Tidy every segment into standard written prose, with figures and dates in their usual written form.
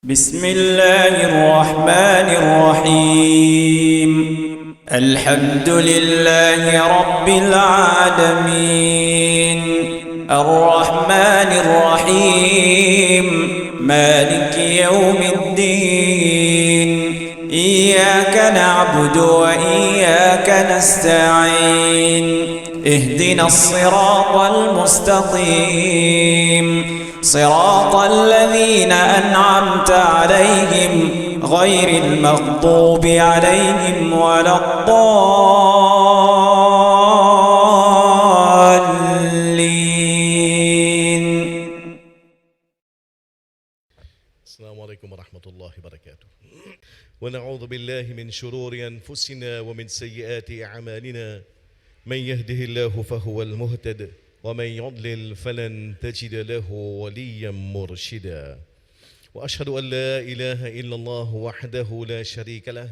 بسم الله الرحمن الرحيم الحمد لله رب العالمين الرحمن الرحيم مالك يوم الدين إياك نعبد وإياك نستعين اهدنا الصراط المستقيم صراط الذين أنعمت عليهم غير المغضوب عليهم ولا الضالين. السلام عليكم ورحمة الله وبركاته. ونعوذ بالله من شرور أنفسنا ومن سيئات أعمالنا. من يهده الله فهو المهتد ومن يضلل فلن تجد له وليا مرشدا. وأشهد أن لا إله إلا الله وحده لا شريك له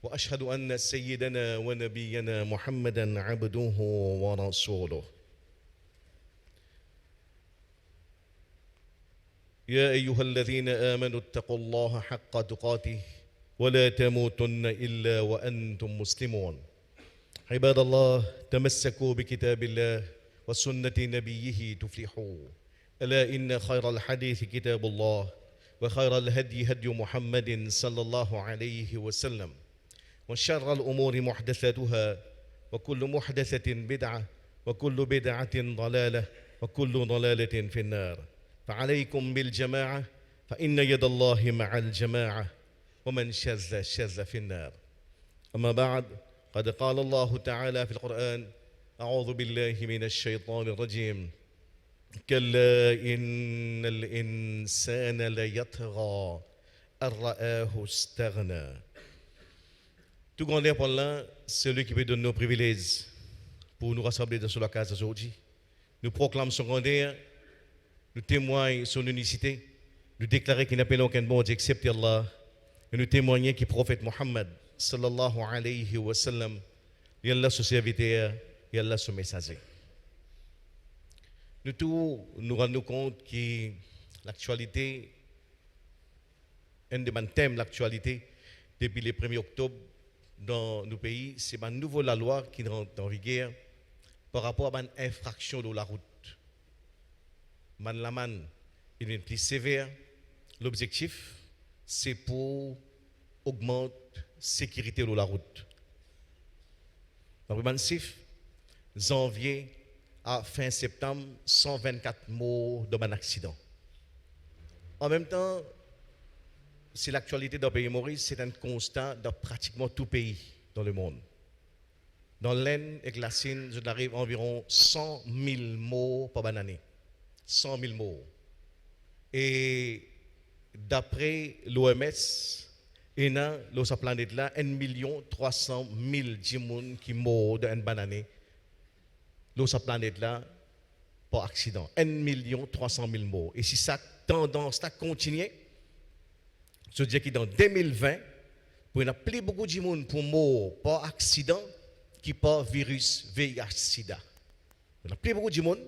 وأشهد أن سيدنا ونبينا محمدا عبده ورسوله. يا أيها الذين آمنوا اتقوا الله حق تقاته ولا تموتن إلا وأنتم مسلمون. عباد الله، تمسكوا بكتاب الله وسنة نبيه تفلحوا. ألا إن خير الحديث كتاب الله وخير الهدي هدي محمد صلى الله عليه وسلم وشر الأمور محدثاتها وكل محدثة بدعة وكل بدعة ضلالة وكل ضلالة في النار. فعليكم بالجماعة فإن يد الله مع الجماعة ومن شذ شذ في النار. أما بعد، قد قال الله تعالى في القرآن: أعوذ بالله من الشيطان الرجيم. كلا إن الإنسان ليطغى أن رآه استغنى. Tout grandeur pour Allah, celui qui peut donner nos privilèges pour nous rassembler dans la case aujourd'hui. Nous proclamons son grandeur, nous témoignons son unicité, nous déclarons qu'il n'y a pas aucun bon Dieu excepté Allah, et nous témoignons que le prophète Muhammad sallallahu alayhi wa sallam, il est Allah son serviteur, et Allah son messager. Nous tous nous rendons compte que l'actualité, un des thèmes de l'actualité depuis le 1er octobre dans nos pays, c'est une nouvelle loi qui rentre en vigueur par rapport à une infraction de la route. La manne est plus sévère. L'objectif, c'est pour augmenter la sécurité de la route. Dans le janvier à fin septembre, 124 morts dans un accident. En même temps, c'est l'actualité dans le pays Maurice, c'est un constat dans pratiquement tout pays dans le monde. Dans l'Aisne et la Sine, je arrive environ 100 000 morts par année. 100 000 morts. Et d'après l'OMS, il y a dans sa planète là 1 300 000 personnes qui meurent dans une année. Dans sa planète là, par accident. 1 300 000 morts. Et si cette tendance continue, je dis que dans 2020, il y a plus beaucoup de monde pour mourir par accident qui par virus VIH-Sida. Il y a plus beaucoup de monde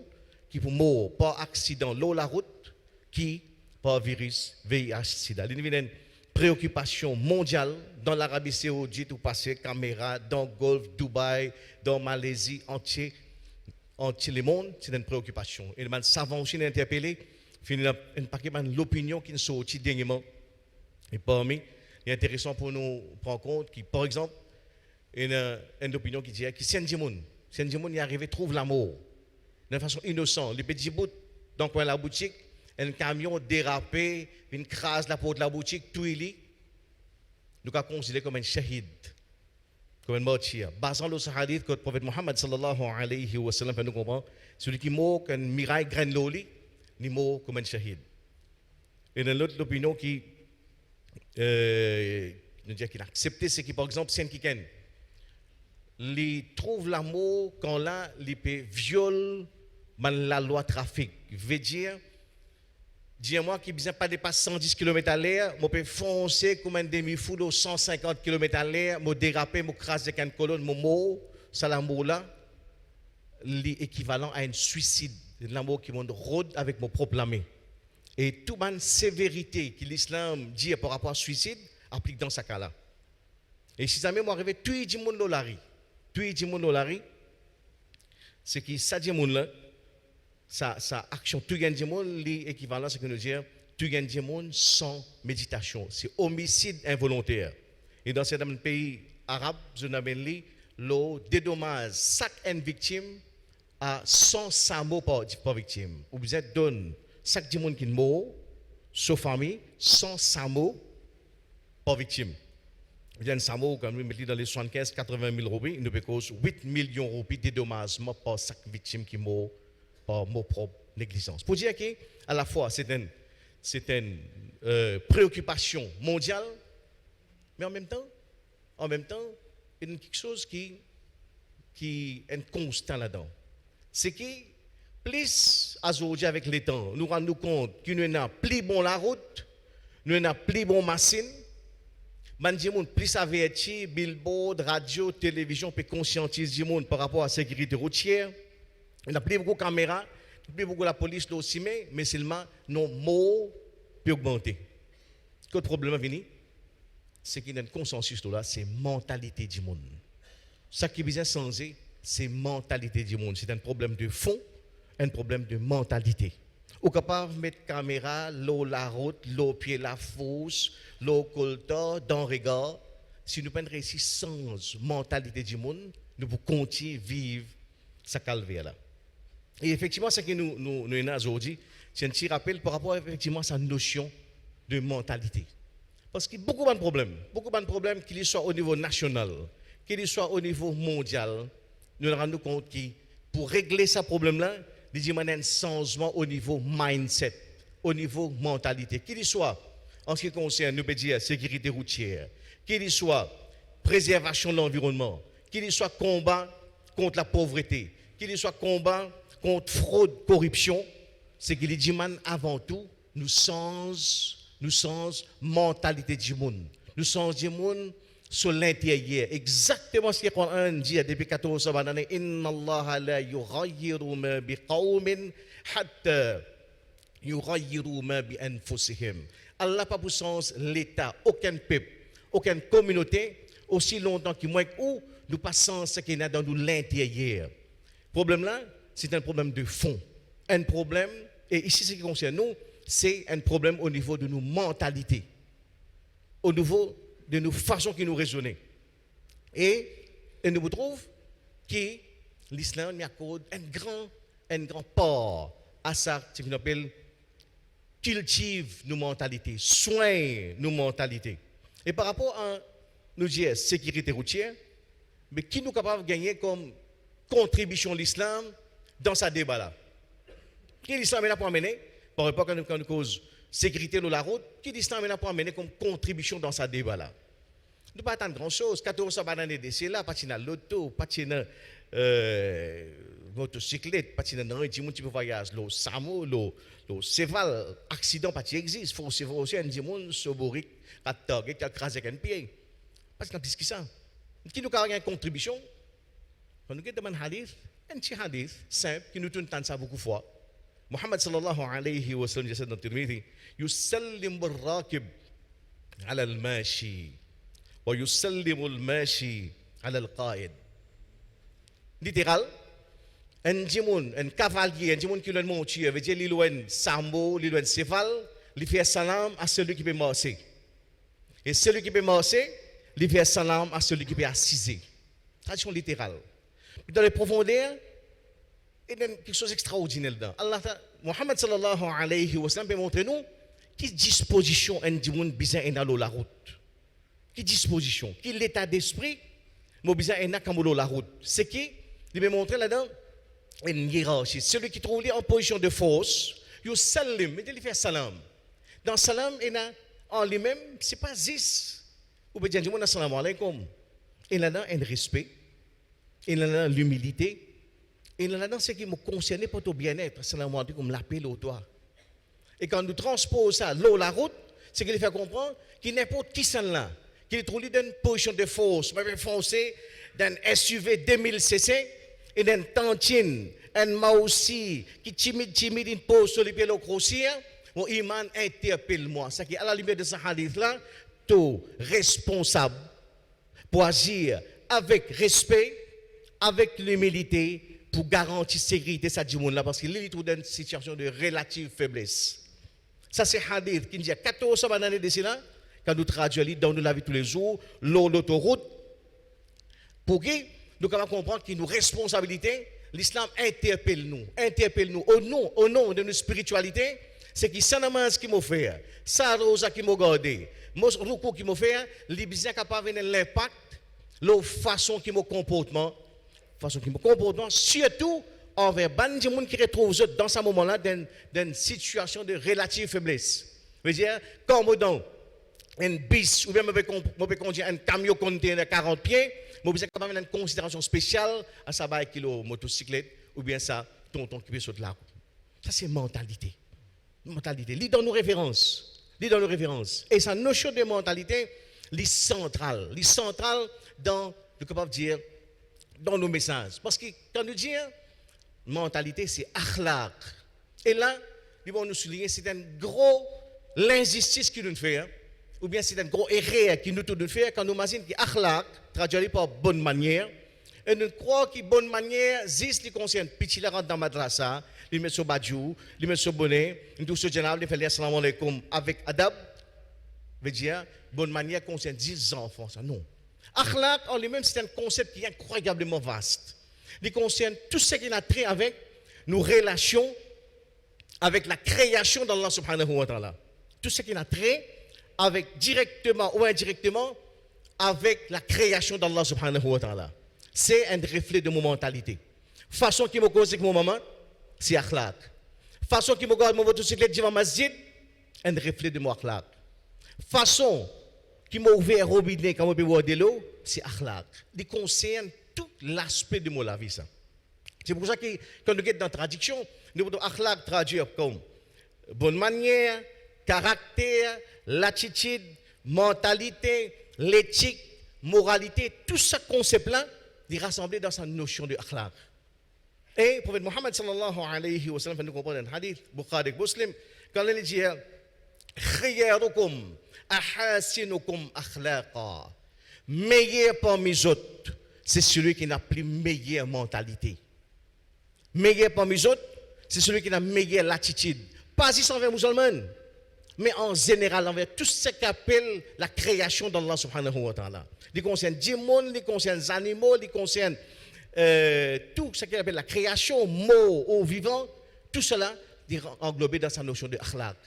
qui pour mourir par accident sur la route qui par virus VIH-Sida. Il y a une préoccupation mondiale dans l'Arabie Saoudite où passer caméra, dans le Golfe, Dubaï, dans Malaisie, entier le monde, c'est une préoccupation. Et les savants aussi sont interpellés, il y a un paquet l'opinion qui est sortie dernièrement. Et parmi, il est intéressant pour nous prendre compte que, par exemple, il y a une opinion qui dit que si un monde est arrivé, trouve l'amour de façon innocente, les petits bouts dans le coin de la boutique, un camion dérapé, une crase la porte de la boutique, tout il est, nous avons considéré comme un shahid, comme un martyr. Basant le hadith que le prophète Muhammad sallallahu alayhi wa sallam fait nous comprendre, celui qui meurt comme un miraille graine loli, ni mort comme un shahid. Et dans l'autre opinion qui nous dit qu'il a accepté, c'est que par exemple, si quelqu'un il trouve l'amour quand là, il peut violer la loi trafic. Veut dire, dis-moi qui ne pas dépasser 110 km à l'heure, je peux foncer comme un demi-fou de 150 km à l'heure, je déraper, je craser une colonne, je mort, ça l'amour là, l'équivalent à un suicide. L'amour qui me rôde avec mon propre main. Et toute la sévérité que l'islam dit par rapport au suicide applique dans ce cas-là. Et si jamais moi arrive, tout le monde l'olari, c'est que ça dit monde là, sa action, tout le monde, l'équivalent, c'est que nous dire, tout le monde sans méditation. C'est homicide involontaire. Et dans certains pays arabes, je n'avais le dédommage chaque victime à 100 mots par victime. Vous êtes donné chaque monde qui est mort, sauf famille, 100 mots par victime. Vous avez 100 mots, comme nous mettons dans les 75-80 000 roupies, nous payons 8 millions de roupies de dédommagement par chaque victime qui est mort par mot propre négligence. Pour dire qu'à la fois, c'est une préoccupation mondiale, mais en même temps, il y a quelque chose qui est constant là-dedans. C'est que, plus aujourd'hui avec les temps, nous rendons compte que nous n'avons plus bon la route, nous n'avons plus bon machine, plus averti, billboard, radio, télévision, peut conscientiser le monde par rapport à la sécurité routière. Il n'y a plus beaucoup de caméras, plus beaucoup de la police aussi, mais seulement nos mots peuvent augmenter. Quel problème venu? C'est qu'il y a un consensus là, c'est la mentalité du monde. Ce qui est besoin de changer, c'est la mentalité du monde. C'est un problème de fond, un problème de mentalité. Ou capable de mettre caméra, l'eau la route, l'eau pied la fosse, l'eau colta, dans le regard. Si nous ne pouvons pas réussir sans mentalité du monde, nous pouvons continuer à vivre ce calvaire là. Et effectivement, ce que nous avons aujourd'hui, c'est un petit rappel par rapport effectivement à sa notion de mentalité. Parce qu'il y a beaucoup de problèmes, qu'ils soient au niveau national, qu'ils soient au niveau mondial, nous nous rendons compte que pour régler ce problème-là, il y a un changement au niveau mindset, au niveau mentalité. Qu'il soit en ce qui concerne, nous pouvons dire, sécurité routière, qu'il soit préservation de l'environnement, qu'il soit combat contre la pauvreté, qu'il soit combat contre fraude, corruption, c'est qu'il dit avant tout, nous changeons mentalité du monde. Nous changeons du monde sur l'intérieur. Exactement ce que le Coran dit depuis 14 ans. Inna Allah la yughayyiru ma bi qawmin hatta yughayyiru ma bi anfusihim. Allah n'a pas pour sens l'État, aucun peuple, aucune communauté, aussi longtemps que moi ou nous passons ce qu'il y a dans nous l'intérieur. Le problème là, c'est un problème de fond. Un problème, et ici ce qui concerne nous, c'est un problème au niveau de nos mentalités, au niveau de nos façons qui nous raisonnent. Et nous trouvons que l'islam accorde un grand part à ça, ce qu'on appelle cultive nos mentalités, soigne nos mentalités. Et par rapport à nous dire sécurité routière, mais qui nous est capable de gagner comme contribution de l'islam dans ce débat-là? Qui l'islam est là pour amener, par rapport à nous cause sécurité de la route, qui l'islam est là pour amener comme contribution dans ce débat-là? Nous ne pas attendre grand-chose. 14 ans, c'est là, pas de l'auto, pas de motocyclette, pas de type de voyage, le SAMU, le cheval, accident, pas existe. Il faut aussi un monde soborique, à target, à craser un pied. Parce que plus que ça. Qui nous a une contribution? Quand nous avons un hadith, un petit hadith simple, qui nous tourne ça beaucoup de fois. Muhammad sallallahu alayhi wa sallam dit dans Tirmidhi, yusallimu al-rakib ala al-mashi wa yusallimu al-mashi ala al-qaid. Littéral, un cavalier, un qui a une monture, veut dire qu'il a un sambo, il a un cheval, il fait salam à celui qui peut marcher. Et celui qui peut marcher, il fait salam à celui qui peut assiser. Traduction littérale. Dans les profondeurs, il y a quelque chose d'extraordinaire dedans. Muhammad sallallahu alayhi wa sallam peut montrer nous quelle disposition un monde besoin dans la route. Quelle disposition, quel état d'esprit, mon besoin est dans la route. C'est qui il peut montrer là-dedans une hiérarchie. Celui qui trouve en position de force, il salim, il fait salam. Dans salam, il a en lui-même, ce n'est pas 10. Ou peut dire, assalamu alaikum. Il a un respect, il a l'humilité. Et là-dedans, ce qui me concerne pour ton bien-être, c'est comme l'appel au toit. Et quand nous transposons ça, l'eau, la route, c'est qu'il fait comprendre qu'il n'importe qui s'en là, qu'il est trouvé dans une position de force, même foncé d'un SUV 2000 cc, et d'un tantine, un maussi, qui timide, une pose sur les pieds grossiers, mon iman interpelle moi. C'est qu'à la lumière de ce hadith-là, tout responsable pour agir avec respect, avec l'humilité, pour garantir la sécurité de cette monde-là, parce qu'il est dans une situation de relative faiblesse. Ça, c'est hadith qui nous dit 14 années de cela, quand nous traduisons dans la vie tous les jours, l'autoroute, pour que nous puissions comprendre que nos responsabilités, l'islam interpelle nous au nom de notre spiritualité. C'est qui ça namaz qui m'a fait, ça rosa qui m'a gardé, mon ruku qui m'a fait, les besoins capable de l'impact, la façon qui m'a comportement, surtout envers les gens qui retrouvent dans ce moment-là dans une situation de relative faiblesse. Je veux dire, comme dans un bis, ou bien je peux conduire un camion conteneur 40 pieds, je suis capable une considération spéciale à savoir kilo motocyclette, ou bien ça, tonton qui peut sauter là. Ça, c'est mentalité. Mentalité. Lis dans nos références. Et sa notion de mentalité, lis centrale dans, je peux dire, dans nos messages. Parce que quand nous disons mentalité, c'est akhlaq. Et là, nous allons nous souligner, c'est un gros l'injustice qui nous fait, ou bien c'est un gros erreur qui nous doit faire quand nous imaginons que akhlaq, traduit par bonne manière, et nous croyons que bonne manière, juste les concerne, petit la rentre dans madrasa, il met son badjou, il met son bonnet, il tout ce général, il fait l'assalamu alaikum avec adab, veut dire, bonne manière concerne 10 enfants, ça non. Akhlaq en lui-même, c'est un concept qui est incroyablement vaste. Il concerne tout ce qui a trait avec nos relations, avec la création d'Allah subhanahu wa ta'ala. Tout ce qui a trait avec directement ou indirectement avec la création d'Allah subhanahu wa ta'ala. C'est un reflet de mon mentalité. Façon qui me cause avec mon maman, c'est akhlaq. Façon qui me garde mon motocyclette devant masjid, un reflet de mon akhlaq. Façon qui m'a ouvert robinet quand je peux boire de l'eau, c'est akhlaq. Il concerne tout l'aspect de mon vie. C'est pour ça que quand nous sommes dans la traduction, nous devons akhlaq traduire comme bonne manière, caractère, l'attitude, mentalité, l'éthique, moralité, tout ce concept-là, il est rassemblé dans sa notion de akhlaq. Et le prophète Mohammed sallallahu alayhi wa sallam, nous comprenons un hadith, Bukhari et Muslim, quand il dit khayyarukum ahasinukum akhlaqa, meilleur parmi les autres, c'est celui qui n'a plus meilleure mentalité. Meilleur parmi les autres, c'est celui qui a meilleure attitude. Pas juste envers les musulmans, mais en général envers tout ce qu'appelle la création d'Allah subhanahu wa ta'ala. Il concerne les gens, il concerne les animaux, il concerne tout ce qu'on appelle la création, mots ou vivants, tout cela est englobé dans sa notion de akhlaq.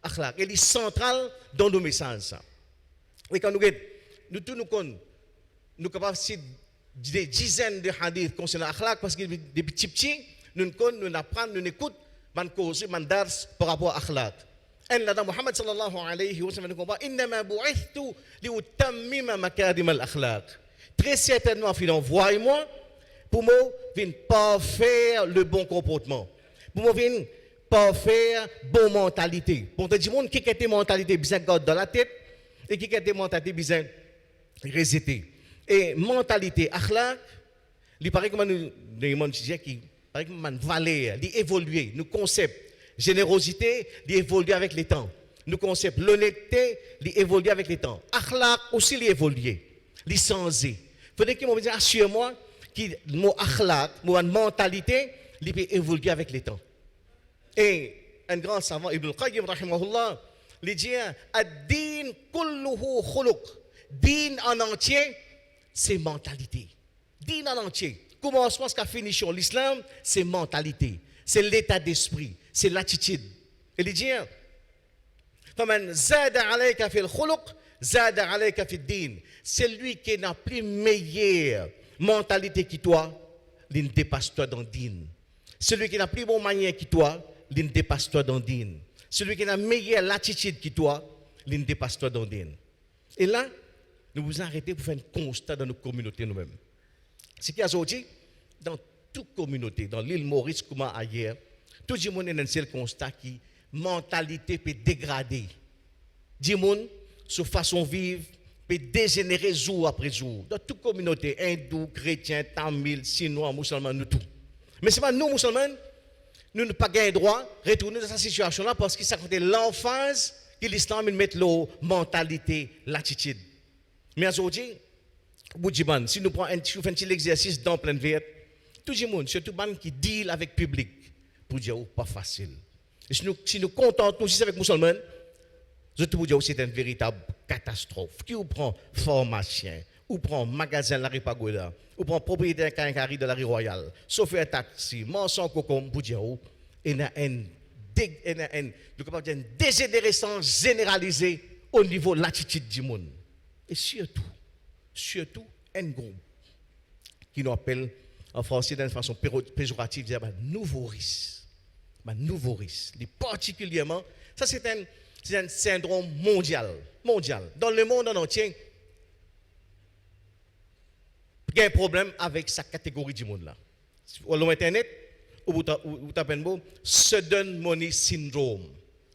Akhlaq, elle est centrale dans nos messages. Et quand nous sommes capables de des dizaines de hadiths concernant akhlaq, parce que des petits, nous apprenons, nous écoutons, nous causons, nous dars par rapport à akhlaq. Et là, dans Muhammad sallallahu alayhi wa sallam, nous comprenons, innama bu'ithtu liutammima makarim al-akhlaq. Très certainement, il envoie moi pour me venir parfaire le bon comportement, pour me venir parfaire bonne mentalité. Pour te dire, qui a des mentalités bien garder dans la tête et qui a des mentalités bien résister. Et mentalité, akhlaq, il paraît que nous disons qui paraît que nous valeur, il évolue, nos concepts, générosité, il évolue avec les temps. Nos concepts, l'honnêteté, il évolue avec les temps. Akhlaq aussi, il évolue, il changé. Il faudrait que je assure-moi que mon akhlaq, mon mentalité, il peut évoluer avec les temps. Et un grand savant, Ibn al-Qayyim, rahimahullah, il dit ad-din kulluhu khuluq. Din en entier, c'est mentalité. Din en entier. Commencement jusqu'à finition. L'islam, c'est mentalité. C'est l'état d'esprit. C'est l'attitude. Et il dit فَمَنْ زَادَ عَلَيْكَ فِي الْخُلُقِ زَادَ عَلَيْكَ فِي الدِّينِ. Celui qui n'a plus meilleure mentalité que toi, il dépasse toi dans le din. Celui qui n'a plus bonne manière que toi, il dépasse toi dans le din. Celui qui n'a meilleure attitude que toi, il dépasse toi dans le din. Et là, nous vous arrêtez pour faire un constat dans nos communautés nous-mêmes. Ce qui a sorti dans toute communauté, dans l'île Maurice comme ailleurs, tout le monde est un seul constat qui mentalité peut dégrader. Du monde, sur façon de vivre, peut dégénérer jour après jour. Dans toute communauté, hindou, chrétien, tamil, chinois, musulmans, nous tous. Mais ce n'est pas nous, musulmans, nous n'avons pas gagné droit de retourner dans cette situation-là parce que ça comptait l'emphase que l'islam met la mentalité, l'attitude. Mais aujourd'hui, si nous prenons un petit exercice dans plein vie, tout le monde, surtout les gens qui deal avec le public, pour dire pas facile. Et si nous contentons aussi avec les musulmans, je te dis que c'est une véritable catastrophe. Qui ou prend pharmacien, ou prend magasin de la rue Pagoda, ou prend propriétaire Kankari de la rue Royale, chauffeur taxi, marchand cocom, pour dire il y a une désintéressance généralisée au niveau de l'attitude du monde. Et surtout, un groupe qui nous appelle en français d'une façon péjorative, dire nouveau risque. Nouveau risque. Particulièrement, ça c'est un syndrome mondial. Dans le monde en entier, il y a un problème avec sa catégorie du monde là. Sur Internet, ou tapez un mot, sudden money syndrome.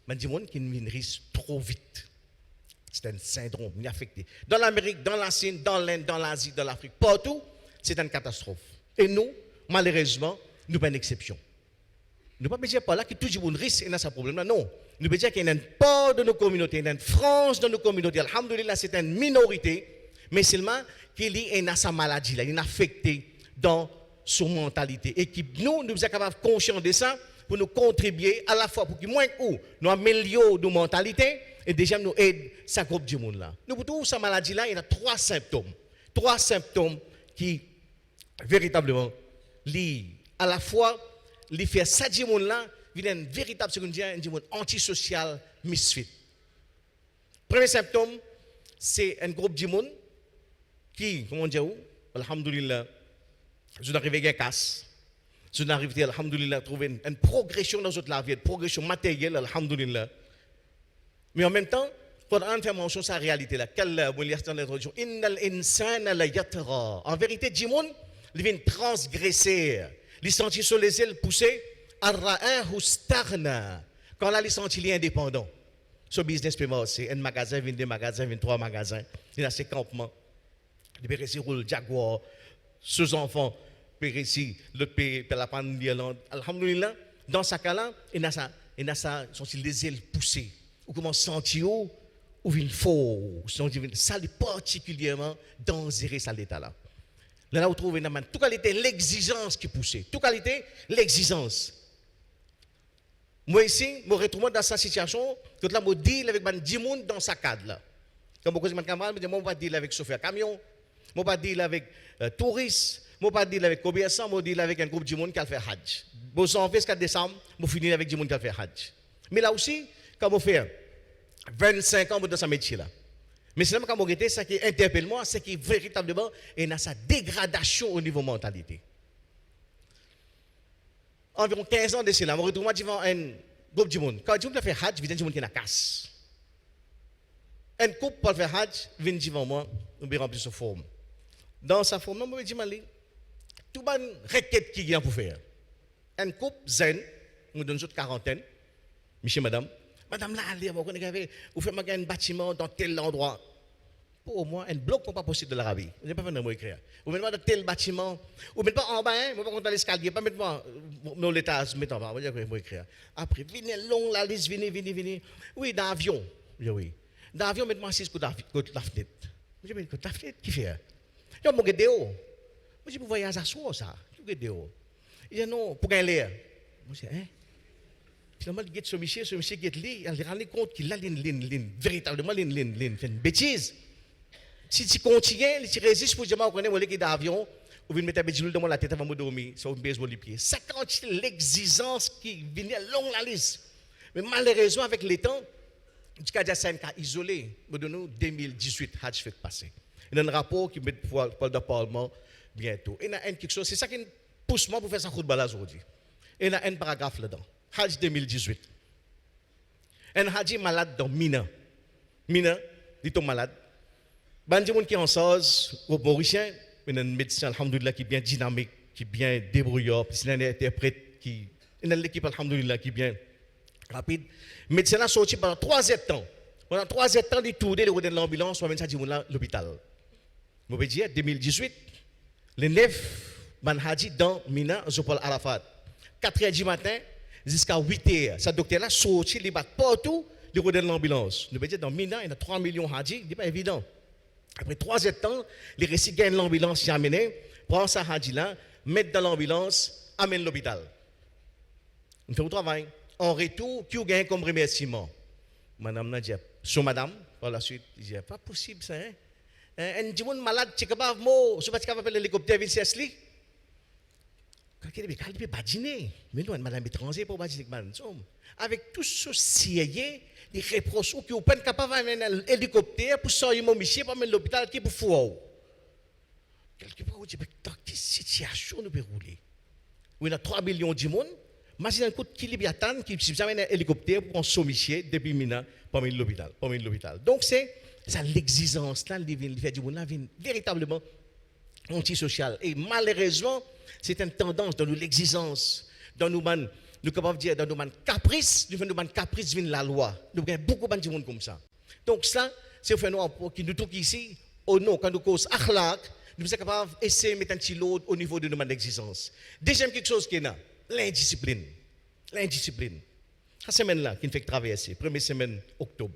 Mais du monde qui ne risque trop vite. C'est un syndrome, il est affecté. Dans l'Amérique, dans la Chine, dans l'Inde, dans l'Asie, dans l'Afrique, partout, c'est une catastrophe. Et nous, malheureusement, nous pas une exception. Nous ne pouvons pas dire par là que tout le monde risque dans ce problème-là. Non. Nous pouvons dire qu'il y a une part de nos communautés, une France de nos communautés. Alhamdulillah, c'est une minorité, mais seulement qu'il y a sa maladie-là, il est affecté dans son mentalité. Et que nous sommes capables de conscients de ça pour nous contribuer à la fois pour que moins nous améliorons nos mentalités et déjà nous aidons ce groupe du monde là. Nous pour sa maladie-là, il y a trois symptômes qui véritablement à la fois les faire ça du monde là, il y a une véritable un monde antisocial misfit. Premier symptôme, c'est un groupe du monde qui, comment dire, alhamdulillah, je n'arrive à casse. Je n'arrive à, alhamdulillah, trouver une progression dans notre vie, une progression matérielle, alhamdulillah. Mais en même temps, pour en faire mention de sa réalité là, en vérité, du monde, il vient transgresser, il sentit sur les ailes pousser, quand là, il sentit il est indépendant. Ce business peut marcher, un magasin, 22 magasins, 23 magasins, il a ses campements, il peut réussir le Jaguar, ses enfants, peut réussir le pays, la panne d'Irlande. Alhamdulillah, dans ce cas-là, il a ça, sentit les ailes pousser. Ou comment sentir ou une faux, ça est particulièrement dangereux ça l'état là. Là vous trouvez toute qualité l'exigence qui pousse, toute qualité l'exigence. Moi ici, je me retrouve dans cette situation, tout là je deal avec 10 personnes dans sa cadre là. Quand je dis camarade, je ne vais pas deal avec chauffeur camion, je ne vais pas deal avec touristes, je ne vais pas deal avec commerçants, je vais deal avec un groupe de monde qui a fait Hajj. Bon, en fait, 4 décembre, je finis avec 10 monde qui a fait Hajj. Mais là aussi, quand je fais 25 ans dans ce métier-là. Mais c'est là quand je ça qui interpelle moi, c'est que véritablement, il y a sa dégradation au niveau mentalité. Environ 15 ans de cela, je me retrouve devant un groupe de monde. Quand le monde fait Hajj, il y a des gens qui ont casse. Un couple pour faire Hajj, vient devant moi, nous vais remplir sa forme. Dans sa forme, je me dis, tout le monde requête qui vient pour faire. Un couple zen, nous donne une quarantaine, monsieur, madame. Madame là, vous faites un bâtiment dans tel endroit. Pour moi, un bloc n'est pas possible de l'Arabie. Vous n'avez pas besoin de m'écrire. Vous mettez dans tel bâtiment. Vous mettez pas en bas, vous mettez pas dans l'escalier. Pas mettre moi dans l'étage, mettez en bas. Vous n'avez pas écrire. Après, venez long la liste, venez. Oui, dans l'avion. Oui. Dans l'avion, mettez-moi 6 côté la fenêtre. Je dis, côté la fenêtre, qui fait? Je dis, je dehors. Je dis, vous voyagez à soi, ça. Je dis, dehors. Il dit, non, pour gagner l'air. Je dis, hein? Finalement, il ce monsieur qui est là, il se rend compte qu'il a véritablement fait une bêtise. Si tu continues, si tu résistes pour dire, on connaît mon équipe d'avion, ou vous mettez un petit dans la tête avant de dormir, sur une baseball les pieds. Ça quand l'exigence qui vient long la liste. Mais malheureusement, avec le temps, du cas c'est un cas isolé. De nous, 2018, Hajj fait passer. Il y a un rapport qui met pour le Parlement bientôt. Il y a quelque chose, c'est ça qui pousse moi pour faire ça coup de balle aujourd'hui. Il y a un paragraphe là-dedans. Hajj 2018. Un Haji malade dans Mina. Mina, il est malade. Il y a des gens qui sont en SARS, au Mauricien, il y a un médecin, alhamdoulilah, qui est bien dynamique, qui est bien débrouillard, puis il y a un interprète, il y a l'équipe, alhamdoulilah, qui est bien rapide. Le médecin a sorti pendant 3 heures de temps. Pendant 3 heures de temps, il tournait de l'ambulance, on va mettre l'hôpital. Je vais dire, 2018, le 9, Haji dans Mina, Zopal Arafat. 4 heures du matin, jusqu'à 8h. Ce docteur-là sorti, il bat partout, il redonne l'ambulance. Nous pouvons dire, dans Mina, il y a 3 millions Hadji, ce n'est pas évident. Après 3 ans de temps, les récits gagnent l'ambulance, ils amènent, prend sa Hadji-là, mettent dans l'ambulance, amène l'hôpital. On fait le travail. En retour, qui gagne comme remerciement? Madame n'a dit, son madame, par la suite, il dit, pas possible ça, hein? Un petit monde malade, tu es capable, moi, je ne sais pas si l'hélicoptère vient s'esli. Quand il est pas dîner, mais nous, madame étranger pour pas dîner, avec tout ce siège, les reproches qui sont pas capables d'amener un hélicoptère pour sortir mon monsieur, pour amener l'hôpital, qui est pour fou. Quelque part, on dit, dans quelle situation nous pouvons rouler? Il y a 3 millions de monde. Imagine un coup de Kilibiatan qui amène un hélicoptère pour son monsieur depuis Mina pour amener l'hôpital. Donc, c'est l'exigence là, il fait du monde là, véritablement antisocial. Et malheureusement, c'est une tendance dans nous l'exigence, dans nous capables de dire, dans nous caprice, nous faisons caprice vient la loi. Nous avons beaucoup de monde comme ça. Donc ça, c'est un phénomène qui nous trouve ici, au nom, quand nous cause akhlaq, nous sommes capables d'essayer de mettre un petit lot au niveau de nos exigence. Deuxième quelque chose qui est là, l'indiscipline. L'indiscipline. La semaine là, qui nous fait traverser, première semaine octobre.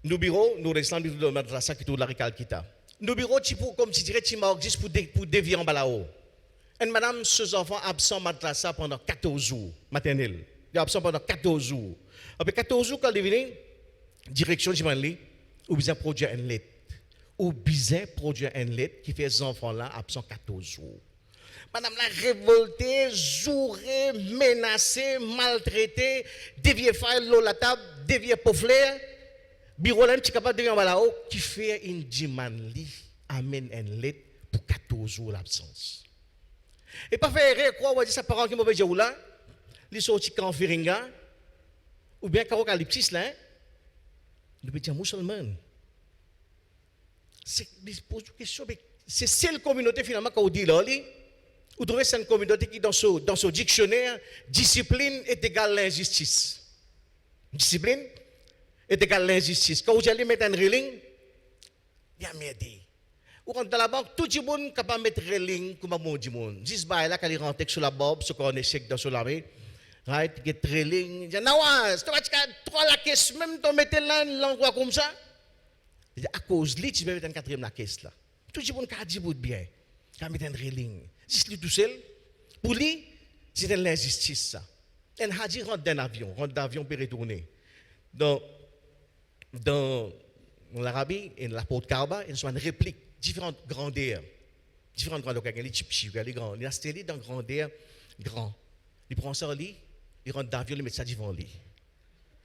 Nos bureaux, nous restons dans le madrasa qui est la Ricalquita. Nos bureaux, comme je dirais, juste pour dévier en balao. Et madame, ces enfants absents madrasa pendant 14 jours, maternelle. Ils sont absents pendant 14 jours. Après 14 jours, quand ils viennent, direction de Jimanli, ou bien produire un lait. Ou bien produire un lait qui fait ces enfants-là absents 14 jours. Madame l'a révoltée, jourée, menacée, maltraitée, déviée faille la table, déviée pauvre. Bureau là, tu es capable de venir là-haut, qui fait une dimanli, amène un lait pour 14 jours l'absence. Et pas faire quoi, on va dire ça parents qui m'ont dit là, ils sont sortis quand Firinga, ou bien quand Eucalyptus là, nous pouvons dire musulman. C'est celle communauté finalement qu'on dit là, vous trouvez cette communauté qui dans ce dictionnaire, discipline est égale l'injustice. Discipline est égal l'injustice. Quand vous allez mettre un railing, il y a merde. Vous rentrez dans la banque, tout le monde est capable de mettre un railing comme un bon du monde. Juste là, quand il rentre sur la bob, ce qu'on est sec dans la main, right, il y a un railing. Il dit, Nawaz, tu vas trois la caisse, même tu mettez là l'endroit comme ça. À cause de lui, tu peux mettre une quatrième la caisse là. Tout le monde a dit bien, il va mettre un railing. Juste lui tout seul, pour lui, c'est de l'injustice ça. Un hadji rentre dans l'avion pour retourner. Dans l'Arabie et la porte Kaaba, il y a une réplique, différentes grandeurs. Il y a les chipchis, les grands. Il y a installé dans grandeur grand. Il prend ça, il rentre dans l'avion, il met ça devant lui.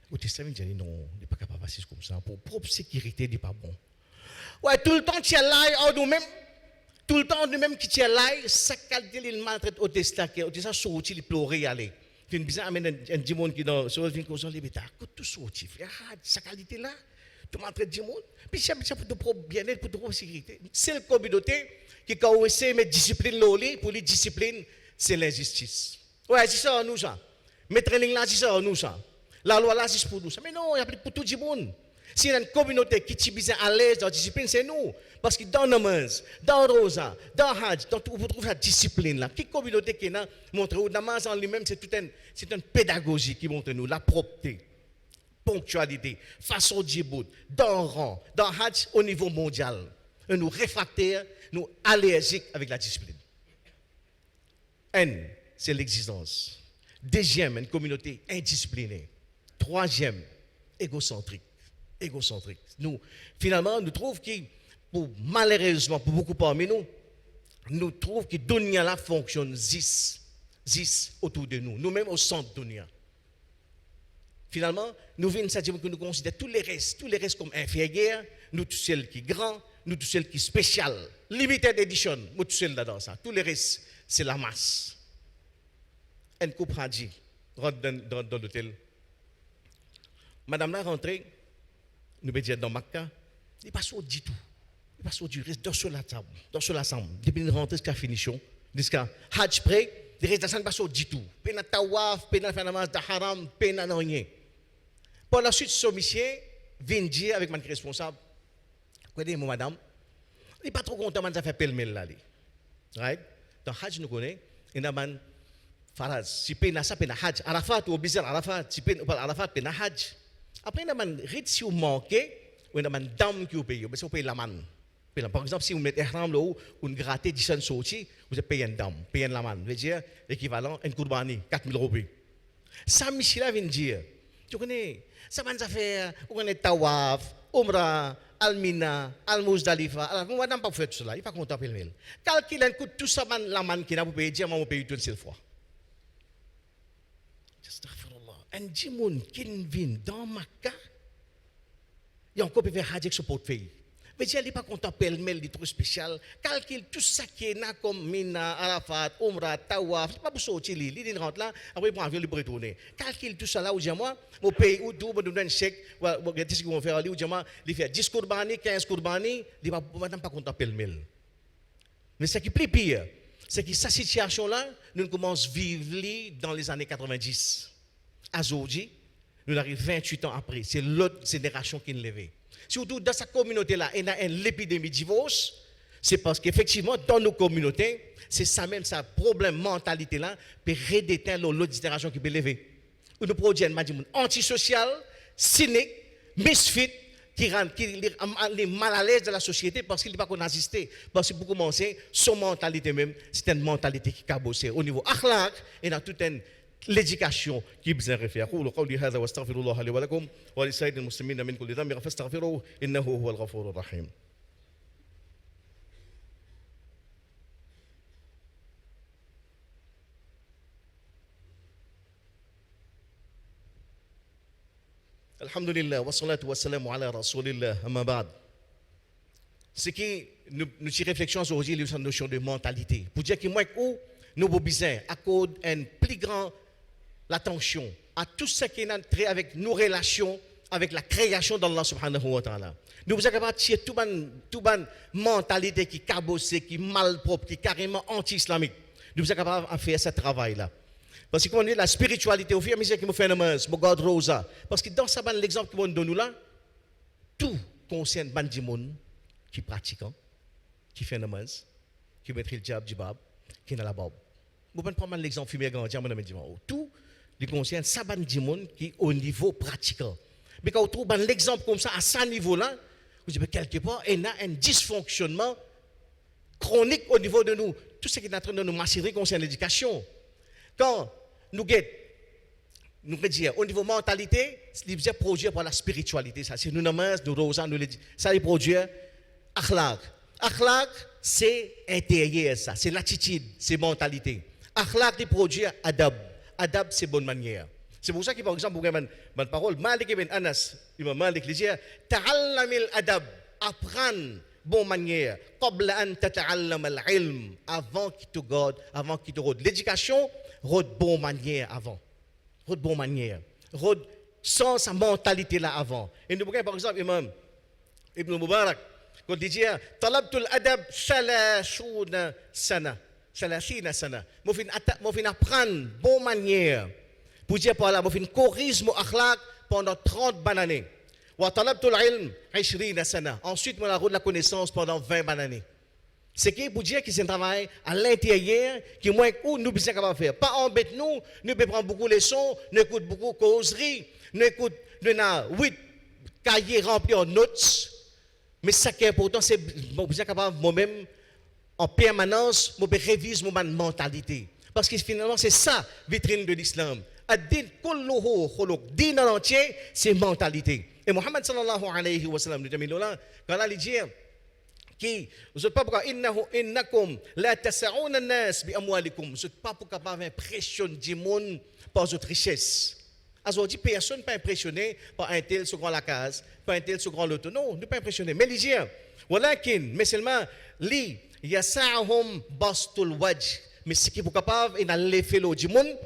Au testament, il dit non, il n'est pas capable de passer comme ça. Pour propre sécurité, il n'est pas bon. Ouais, tout le temps, tu es là, nous-mêmes. Tout le temps, nous-mêmes qui tu es là, ça qualité, il maltraite au testament. Au testament, sorti, il pleure, il allait. Il y a un dimon qui dans sur une cause les bêta tout sorti sa qualité là tu m'entraînes dimon puis ça pour ton propre bien-être pour ton propre sécurité c'est la communauté qui quand essaie mettre discipline loli pour les disciplines c'est l'injustice ouais c'est ça nous ça mettre ligne là c'est ça nous ça la loi là c'est pour nous ça mais non il y a pour tout le monde si il y a une communauté qui est bien à l'aise dans la discipline c'est nous parce que dans Namaz, dans Rosa, dans Hajj, vous trouvez la discipline là. Quelle communauté qui est là montre Namaz en lui-même, c'est une pédagogie qui montre nous la propreté, ponctualité, façon de djibout, dans rang, dans Hajj au niveau mondial. Nous réfractaires, nous allergiques avec la discipline. N, c'est l'exigence. Deuxième, une communauté indisciplinée. Troisième, égocentrique. Nous, finalement, nous trouvons que malheureusement, pour beaucoup parmi nous, nous trouvons que Dunia là fonctionne 10 autour de nous, nous-mêmes au centre de Dunia. Finalement, nous venons à dire que nous considérons tous les restes comme inférieurs, nous tous celles qui sont grands, nous tous celles qui sont spéciales, limited edition, nous tous celles là-dedans ça. Tous les restes, c'est la masse. Un couple a dit, rentre dans l'hôtel. Madame là rentrée, nous me dit dans Makka, il n'est pas sûr du tout. Il va sortir, il reste dans la table, dans la chambre. Depuis une rentrée jusqu'à finition, jusqu'à Hajj près, il reste dans la pas du tout. Pena tawaf, pena faire namaz de haram, pena non rien. Par la suite, ce monsieur vient dire avec mon responsable, quoi dit, madame, il n'est pas trop content de faire pêle-mêle là. Right? Dans Hajj, nous connaissons, il y a Faraz, si pena sa pena hajj. Arafat, ou bizar Arafat, si pena upal Arafat, pena hajj. Après, naman, rit si vous manquez, ou naman dam qui vous paye, vous payez laman. Par exemple, si vous mettez ihram là où vous grattez 10 sorties, vous avez payé un dam, payé un laman. Veut dire, équivalent, un kurbani, 4 000 roupies. Ça, Michel vient dire, tu connais, ça va nous faire, vous connaissez Tawaf, Umrah, Almina, Al-Muzdalifa. Alors, nous n'avons pas fait cela, il n'est pas content de le calculer un coup tout ça, la man qui n'a pas payé, vous payez une seule fois. Astaghfirullah. Un djimoun qui vient dans Makkah, il y a encore peut faire hajj sur portefeuille. Mais il n'est pas content pêle-mêle, il est trop spécial. Calcule tout ça qui est là comme Mina, Arafat, Umrah, Tawaf, c'est pas pour sortir, il rentre là, après il prend avion, il peut retourner. Calcule tout ça là, où j'ai moi, mon pays, où tout, me donne un chèque, ou regardez ce qu'ils vont faire, où j'ai moi, il fait 10 kurbani, 15 kurbani, il n'est pas content pêle-mêle. Mais ce qui est plus pire, c'est que cette situation-là, nous commençons à vivre dans les années 90. Aujourd'hui, nous arrivons 28 ans après. C'est l'autre génération qui nous lève. Surtout dans cette communauté-là, il y a une épidémie de divorce. C'est parce qu'effectivement, dans nos communautés, c'est ça même, ça problème, mentalité-là, peut redéteindre l'autre génération qui peut lever. Nous produisons un monde antisocial, cynique, misfit, qui est mal à l'aise de la société parce qu'il n'est pas qu'on assisté. Parce que pour commencer, son mentalité même, c'est une mentalité qui est cabossée. Au niveau akhlaq, il y a toute une l'éducation qui est besoin de faire. أقول قولي هذا واستغفر الله لي ولكم ولسائر المسلمين من كل ذنب فاستغفروه إنه هو الغفور الرحيم. الحمد لله والصلاة والسلام على رسول الله أما بعد. Ce qui nous réflexions aujourd'hui sur la notion de mentalité. Pour dire que moi, nous avons besoin d'accorder une plus grande attention à tout ce qui est entré avec nos relations, avec la création d'Allah subhanahu wa ta'ala. Nous sommes capables de tirer toute une mentalité qui est cabossée, qui est malpropre, qui est carrément anti-islamique. Nous sommes capables de faire ce travail-là. Parce que quand on est la spiritualité, au fur et à mesure que nous faisons namaz, nous gardons rosa. Parce que dans ça, l'exemple que nous donnons là, tout concerne bandi moun qui pratiquent, qui fait namaz, qui met le jibab, qui n'a la barbe. Vous pouvez prendre l'exemple fumier grand, tout il concerne ça bandi moun qui au niveau pratiquant. Mais quand on trouve l'exemple comme ça à ce niveau-là, vous dites quelque part, il y a un dysfonctionnement chronique au niveau de nous. Tout ce qui est en train de nous macérer concerne l'éducation. Quand nous dire au niveau mentalité, c'est produit par la spiritualité. Ça, c'est nous namaz, nous rosans, nous ça est produit akhlaq. Akhlaq, c'est intérieur, ça, c'est l'attitude, c'est mentalité. Akhlaq, c'est produit adab. Adab, c'est bonne manière. C'est pour ça que, par exemple, vous avez une parole, Malik ibn Anas, Imam Malik, il dit, ta'allamil adab, apprendre bonne manière, qabla an tata'allam al-ilm, avant qu'il te garde, avant qu'il te rôde. L'éducation, rôde bonne manière avant. Rôde bonne manière. Rôde sans sa mentalité là avant. Et nous voyons, par exemple, Imam Ibn Mubarak, quand il dit, talabtul adab, salashuna sana. Salasina sana. Moi fin apprendre bonne manière. Pour dire par là, moi fin corrige mon akhlaq pendant 30 années. Wa talabtul ilm 20 sana. Ensuite moi la route de la connaissance pendant 20 années. C'est qui pour dire que c'est un travail à l'intérieur qui moi où nous besoin capable faire. Pas embête nous peut prendre beaucoup de leçons, nous écoute beaucoup causeries, nous écoute nous a 8 cahiers remplis en notes. Mais ça qui est important c'est besoin capable moi-même en permanence, je révise mon mentalité. Parce que finalement, c'est ça, vitrine de l'islam. Ad-din kulluhu khuluq. Din en entier, c'est mentalité. Et Muhammad sallallahu alayhi wa sallam, quand il dit, qui, vous n'êtes pas pour innakum la tasa'un an-nas bi amwalikum. Vous n'êtes pas pour capable impressionner du monde par votre richesse. Aujourd'hui, personne n'est pas impressionné par un tel sur grand la case, par un tel sur grand l'auto. Non, ne pas impressionné. Mais il dit, mais seulement, li, yasa'hum bastul wajh. Mais ce qui est capable et dans l'effet du monde,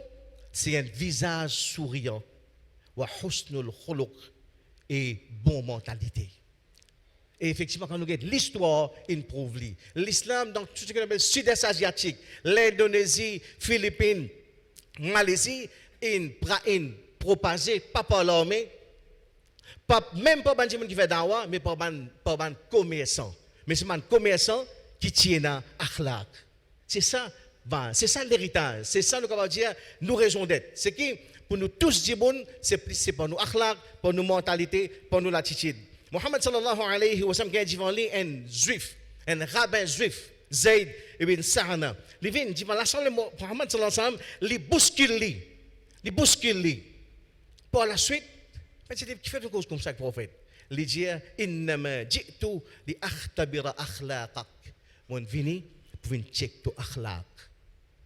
c'est un visage souriant, wa husnul khuluq et bonne mentalité. Et effectivement, quand nous regardons l'histoire, il prouve l'islam dans tout ce qu'on appelle sud-est asiatique, l'Indonésie, Philippines, Malaisie, il propagé pas par l'armée, même pas par gens qui fait dawa, mais par les commerçants. Mais c'est les commerçants qui tiennent à akhlaq. C'est ça, C'est ça l'héritage. C'est ça, nous avons dire, nous raison d'être. C'est qui, pour nous tous dire bon, c'est pour nous akhlaq, pour nous mentalité, pour nous l'attitude. Muhammad sallallahu alayhi wa sallam, qui a dit un juif, un rabbin juif, Zayd ibn Sa'ana. Il vient, dit, Muhammad sallallahu alayhi wa sallam, il bouscule. Par la suite, c'est qui fait une cause comme ça, le prophète. Il dit, innama ji'tu li akhtabira akhlaqak. Mon vini, pour venir check ton akhlaq.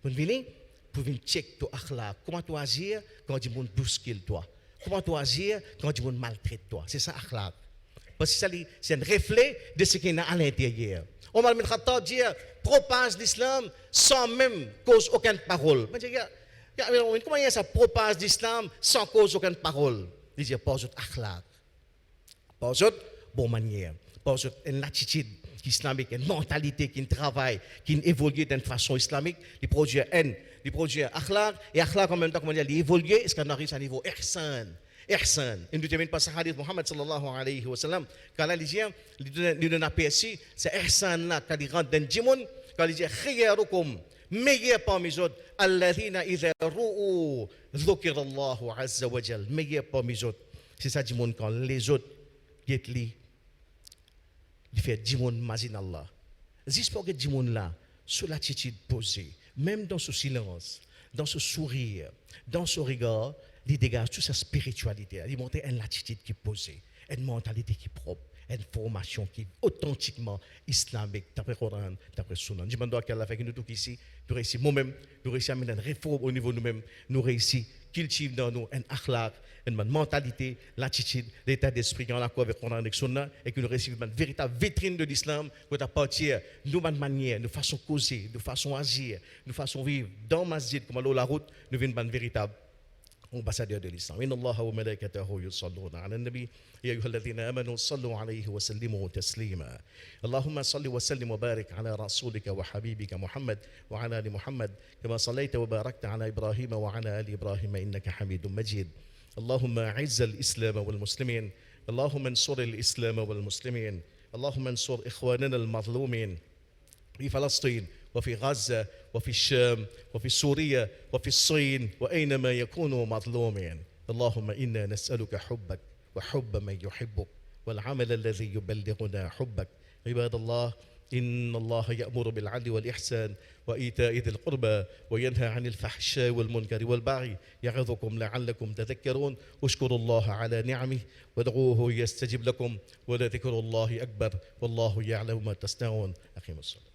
Mon vini, pour venir check ton akhlaq. Comment tu agis quand tu monde bouscule toi? Comment tu agis quand tu monde maltraite toi? C'est ça akhlaq. Parce que c'est un reflet de ce qu'il y a à l'intérieur. Omar bin Khattab dit, propage l'islam sans même cause aucune parole. Comment il y a ça, propage l'islam sans cause aucune parole? Il dit, pas d'autre akhlaq. Pas d'autre bonne manière. Pas d'autre une attitude islamique, une mentalité qui travaille, qui évolue d'une façon islamique. Il produit haine, il produit akhlaq. Et akhlaq en même temps, comment dire, il évolue, est-ce qu'on arrive à un niveau ihsan? Ihsan. Il nous termine par ce hadith Muhammad sallallahu alayhi wa sallam. Quand il dit, il donne aperçu, c'est ihsan là, quand il rentre dans le djimoun, quand il dit, khiyarukum, meilleur parmi les autres, alladhina idha ru'u, dhukirallahu azza wa jal, meilleur parmi les autres. C'est ça, djimoun, quand les autres, il fait djimoun mazin Allah. Juste pour que djimoun là, sur l'attitude posée, même dans ce silence, dans ce sourire, dans ce regard, il dégage toute sa spiritualité. Il montre une attitude qui est posée, une mentalité qui est propre, une formation qui est authentiquement islamique, d'après le Coran, d'après le Sunna. Je me demande qu'elle a fait que nous tous ici, nous réussissons nous-mêmes, nous réussissons à mener une réforme au niveau de nous-mêmes, nous réussissons à cultiver dans nous un akhlaq, une mentalité, l'attitude, l'état d'esprit qui est en accord avec le Coran et le Sunna, et que nous réussissons une véritable vitrine de l'islam, pour à partir de nos manières, de façon causer, de façon agir, de façon vivre dans masjid, comme à la route, nous venons une véritable ambassadeur de l'islam. Inna Allah wa malaikatahu yusalluna ala nabi ya ayyuhalladhina amanu sallu alayhi wa sallimu taslima. Allahumma salli wa sallim wa barik ala rasulika wa habibika Muhammad wa ala ali Muhammad kama sallaita wa barakta ala Ibrahim wa ala ali Ibrahim innaka Hamidum Majid. اللهم أعز الإسلام والمسلمين اللهم انصر الإسلام والمسلمين اللهم انصر إخواننا المظلومين في فلسطين وفي غزة وفي الشام وفي سوريا وفي الصين وأينما يكونوا مظلومين اللهم إنا نسألك حبك وحب من يحبك والعمل الذي يبلغنا حبك عباد الله إن الله يأمر بالعدل والإحسان وإيتاء ذي القربى وينهى عن الفحشاء والمنكر والبغي يعظكم لعلكم تذكرون اشكروا الله على نعمه وادعوه يستجب لكم ولذكر الله أكبر والله يعلم ما تصنعون أقيموا الصلاة